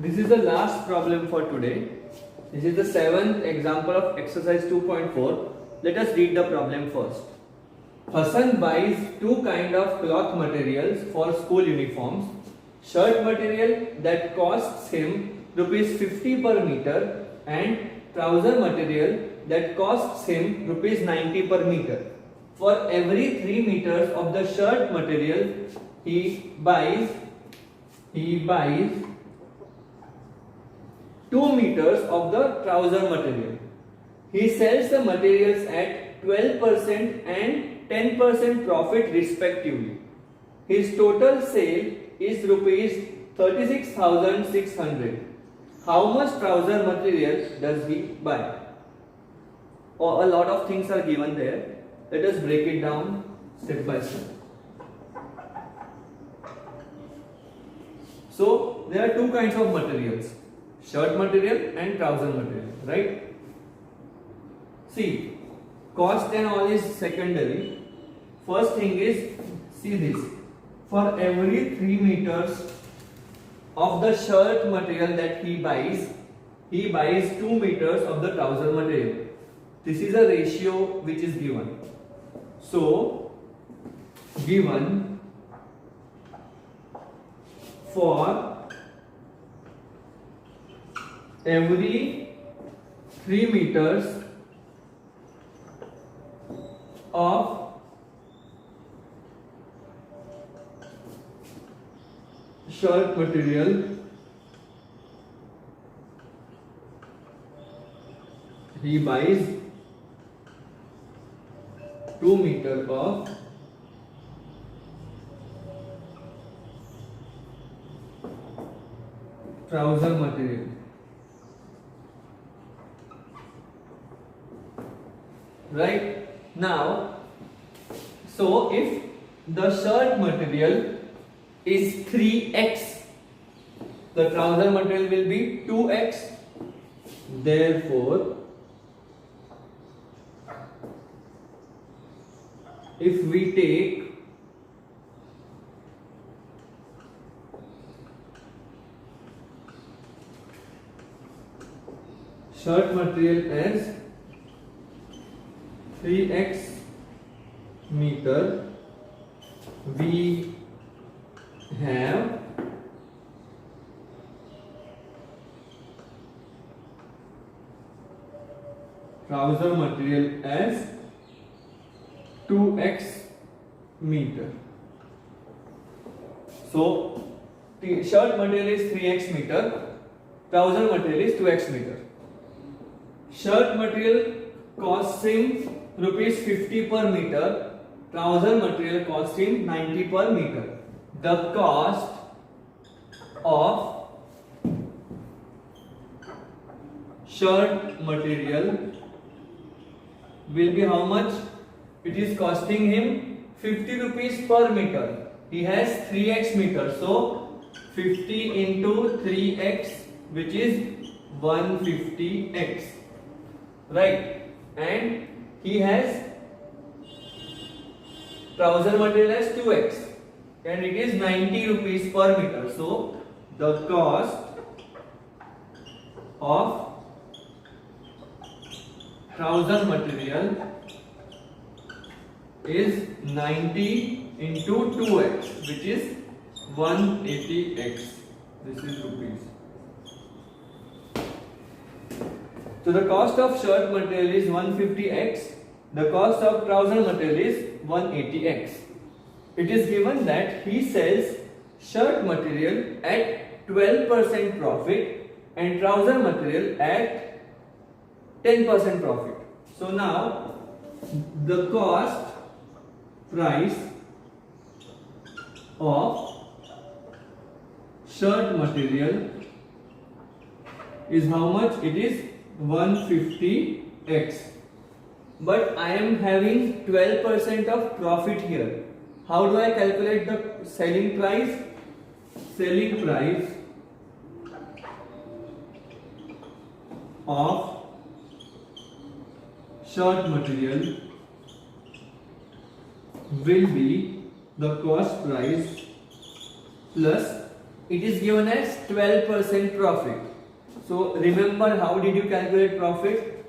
This is the last problem for today. This is the 7th example of exercise 2.4. Let us read the problem first. Hassan buys two kind of cloth materials for school uniforms. Shirt material that costs him rupees 50 per meter and trouser material that costs him rupees 90 per meter. For every 3 meters of the shirt material he buys 2 meters of the trouser material. He sells the materials at 12% and 10% profit respectively. His total sale is rupees 36,600. How much trouser material does he buy? A lot of things are given there. Let us break it down step by step. So there are two kinds of materials, shirt material and trouser material, right? See, cost and all is secondary. First thing is, see this, for every 3 meters of the shirt material that he buys 2 meters of the trouser material. This is a ratio which is given. So, given for every 3 meters of shirt material he buys 2 meters of trouser material. Right? Now, so if the shirt material is 3x, the trouser material will be 2x. Therefore, if we take shirt material as 3x meter, we have trouser material as 2x meter. So the shirt material is 3x meter, trouser material is 2x meter. Shirt material costs him rupees 50 per meter, trouser material costs him 90 per meter. The cost of shirt material will be how much? It is costing him 50 rupees per meter. He has 3x meter, so 50 into 3x, which is 150x, right? And he has trouser material as 2x and it is 90 rupees per meter. So the cost of trouser material is 90 into 2x, which is 180x. This is rupees. So the cost of shirt material is 150x. The cost of trouser material is 180x. It is given that he sells shirt material at 12% profit and trouser material at 10% profit. So now the cost price of shirt material is how much? It is 150x. But I am having 12% of profit here. How do I calculate the selling price? Selling price of shirt material will be the cost price plus it is given as 12% profit. So remember, how did you calculate profit?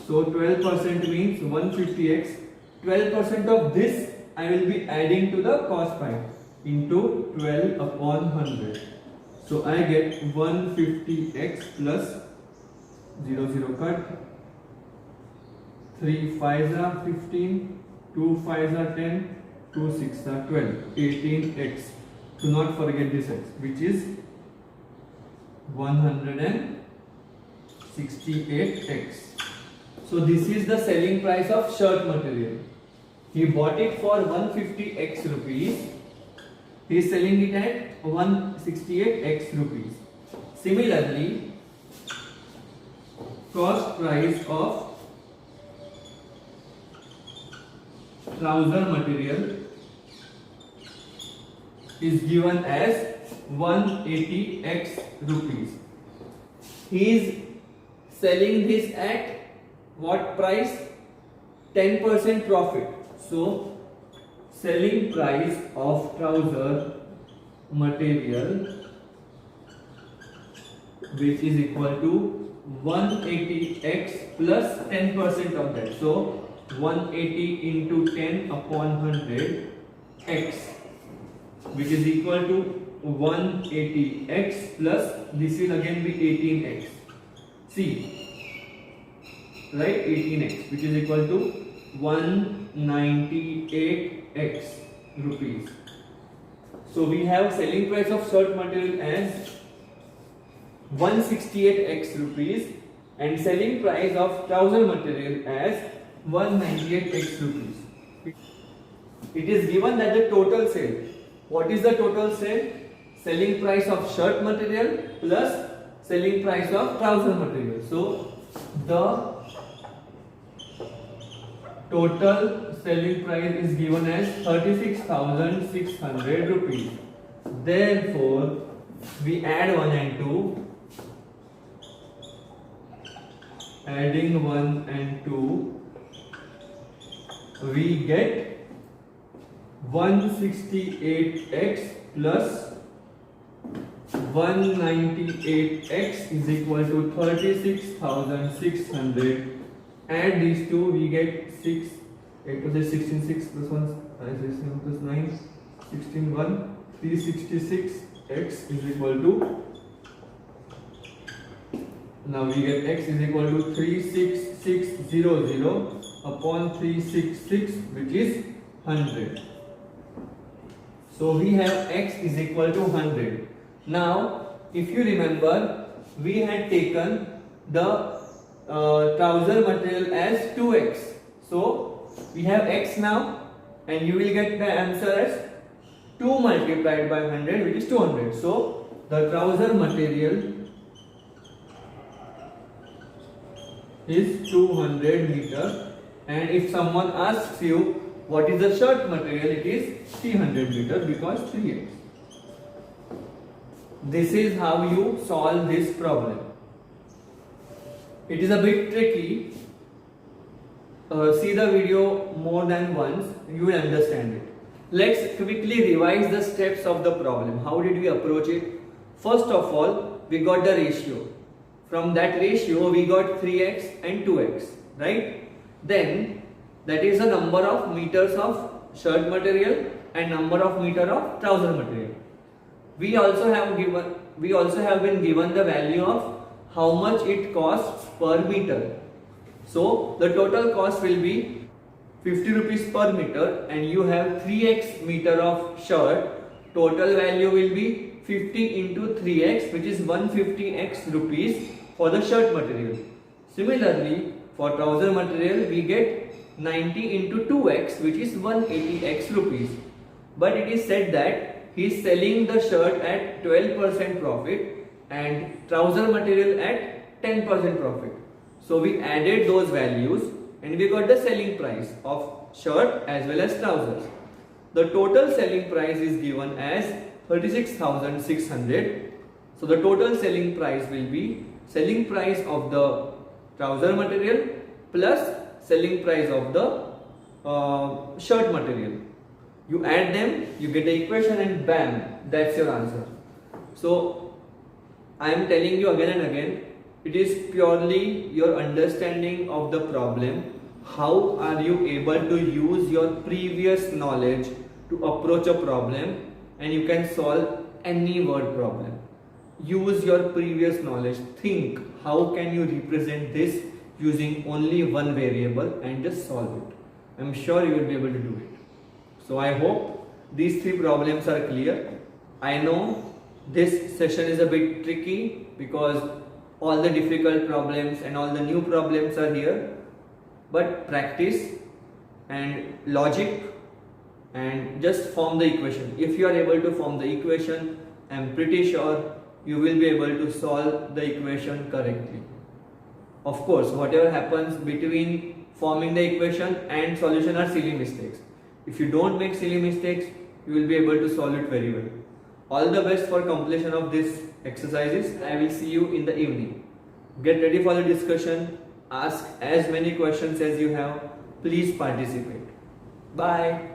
So 12% means 150x. 12% of this I will be adding to the cost price into 12 upon 100. So I get 150x plus 0 cut. 3 5s are 15, 2 5s are 10, 2 6s are 12, 18x. Do not forget this x, which is 168x. So this is the selling price of shirt material. He bought it for 150x rupees. He is selling it at 168x rupees. Similarly, cost price of trouser material is given as 180x rupees. He is selling this at what price? 10% profit. So selling price of trouser material, which is equal to 180x plus 10% of that. So 180 into 10 upon 100 x, which is equal to 180x plus this will again be 18x. See, right, 18x, which is equal to 198x rupees. So we have selling price of shirt material as 168x rupees and selling price of trouser material as 198x rupees. It is given that the total sale. What is the total sale? Selling price of shirt material plus selling price of trouser material. So the total selling price is given as 36,600 rupees. Therefore, we add 1 and 2. Adding 1 and 2, we get 168x plus 198x is equal to 36,600. Add these two, we get 6. 8 plus 16, 6 plus 1 plus 9, 16, 1. 366x is equal to, now we get x is equal to 36600 upon 366, which is 100. So we have x is equal to 100. Now, if you remember, we had taken the trouser material as 2x. So we have x now, and you will get the answer as 2 multiplied by 100, which is 200. So the trouser material is 200 meter, and if someone asks you what is the shirt material, it is 300 meter because 3x. This is how you solve this problem. It is a bit tricky. See the video more than once, you will understand it. Let's quickly revise the steps of the problem. How did we approach it? First of all, we got the ratio. From that ratio, we got 3x and 2x, right? Then, that is the number of meters of shirt material and number of meter of trouser material. We also have been given the value of how much it costs per meter. So the total cost will be 50 rupees per meter, and you have 3x meter of shirt. Total value will be 50 into 3x, which is 150x rupees for the shirt material. Similarly, for trouser material, we get 90 into 2x, which is 180x rupees. But it is said that he is selling the shirt at 12% profit and trouser material at 10% profit. So we added those values and we got the selling price of shirt as well as trousers. The total selling price is given as 36,600. So the total selling price will be selling price of the trouser material plus selling price of the shirt material. You add them, you get the equation, and bam, that's your answer. So I am telling you again and again, it is purely your understanding of the problem. How are you able to use your previous knowledge to approach a problem, and you can solve any word problem. Use your previous knowledge. Think how can you represent this using only one variable and just solve it. I'm sure you will be able to do it. So I hope these three problems are clear. I know this session is a bit tricky because all the difficult problems and all the new problems are here, but practice and logic and just form the equation. If you are able to form the equation, I'm pretty sure you will be able to solve the equation correctly. Of course, whatever happens between forming the equation and solution are silly mistakes. If you don't make silly mistakes, you will be able to solve it very well. All the best for completion of these exercises. I will see you in the evening. Get ready for the discussion. Ask as many questions as you have. Please participate. Bye.